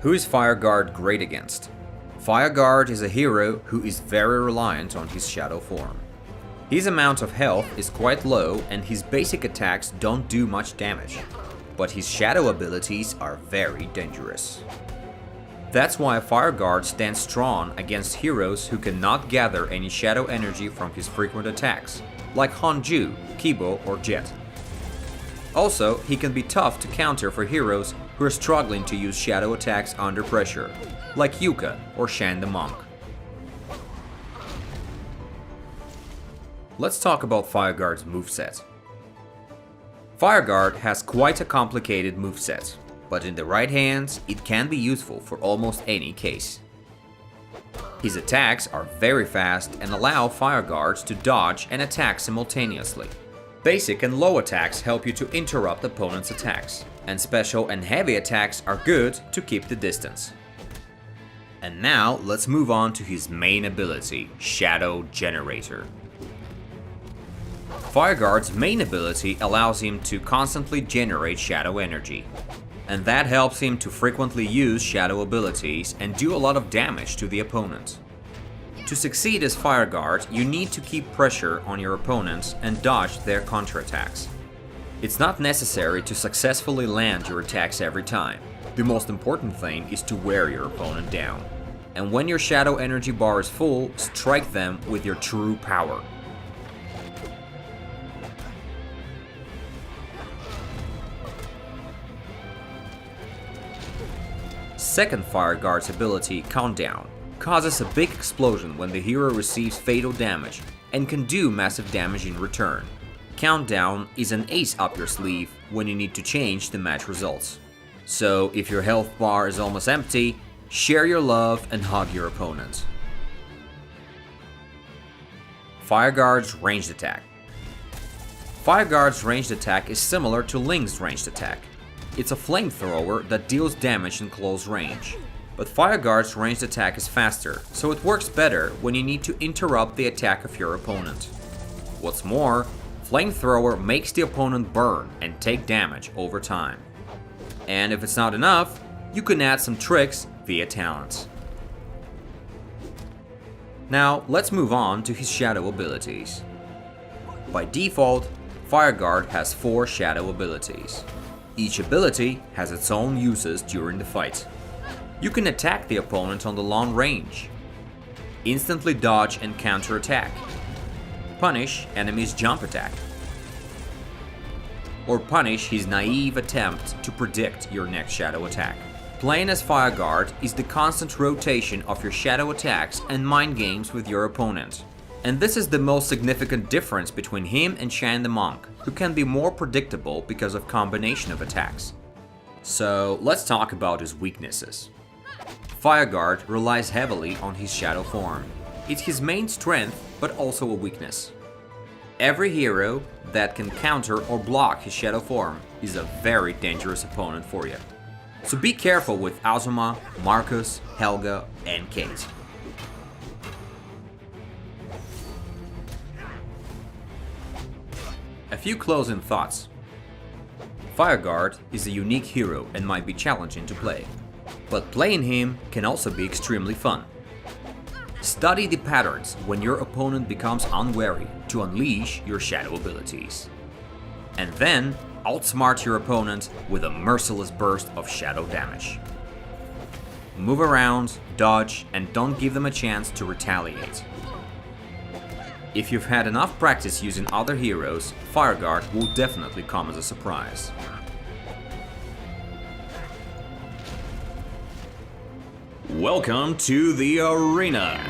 Who is Fireguard great against? Fireguard is a hero who is very reliant on his shadow form. His amount of health is quite low and his basic attacks don't do much damage, but his shadow abilities are very dangerous. That's why Fireguard stands strong against heroes who cannot gather any shadow energy from his frequent attacks, like Hanju, Kibo or Jet. Also, he can be tough to counter for heroes who are struggling to use shadow attacks under pressure, like Yuka or Shan the Monk. Let's talk about Fireguard's moveset. Fireguard has quite a complicated moveset, but in the right hands, it can be useful for almost any case. His attacks are very fast and allow Fireguards to dodge and attack simultaneously. Basic and low attacks help you to interrupt opponents' attacks, and special and heavy attacks are good to keep the distance. And now let's move on to his main ability, Shadow Generator. Fireguard's main ability allows him to constantly generate shadow energy, and that helps him to frequently use shadow abilities and do a lot of damage to the opponent. To succeed as Fireguard, you need to keep pressure on your opponents and dodge their counterattacks. It's not necessary to successfully land your attacks every time. The most important thing is to wear your opponent down. And when your shadow energy bar is full, strike them with your true power. Second Fireguard's ability, Countdown, causes a big explosion when the hero receives fatal damage and can do massive damage in return. Countdown is an ace up your sleeve when you need to change the match results. So if your health bar is almost empty, share your love and hug your opponent. Fireguard's ranged attack. Fireguard's ranged attack is similar to Ling's ranged attack. It's a flamethrower that deals damage in close range. But Fireguard's ranged attack is faster, so it works better when you need to interrupt the attack of your opponent. What's more, Flamethrower makes the opponent burn and take damage over time. And if it's not enough, you can add some tricks via talents. Now let's move on to his shadow abilities. By default, Fireguard has 4 shadow abilities. Each ability has its own uses during the fight. You can attack the opponent on the long range, instantly dodge and counter attack, punish enemies' jump attack, or punish his naive attempt to predict your next shadow attack. Playing as Fireguard is the constant rotation of your shadow attacks and mind games with your opponent. And this is the most significant difference between him and Shan the Monk, who can be more predictable because of combination of attacks. So let's talk about his weaknesses. Fireguard relies heavily on his shadow form. It's his main strength, but also a weakness. Every hero that can counter or block his shadow form is a very dangerous opponent for you. So be careful with Azuma, Marcus, Helga, and Kate. A few closing thoughts. Fireguard is a unique hero and might be challenging to play, but playing him can also be extremely fun. Study the patterns when your opponent becomes unwary to unleash your shadow abilities. And then outsmart your opponent with a merciless burst of shadow damage. Move around, dodge, and don't give them a chance to retaliate. If you've had enough practice using other heroes, Fireguard will definitely come as a surprise. Welcome to the arena!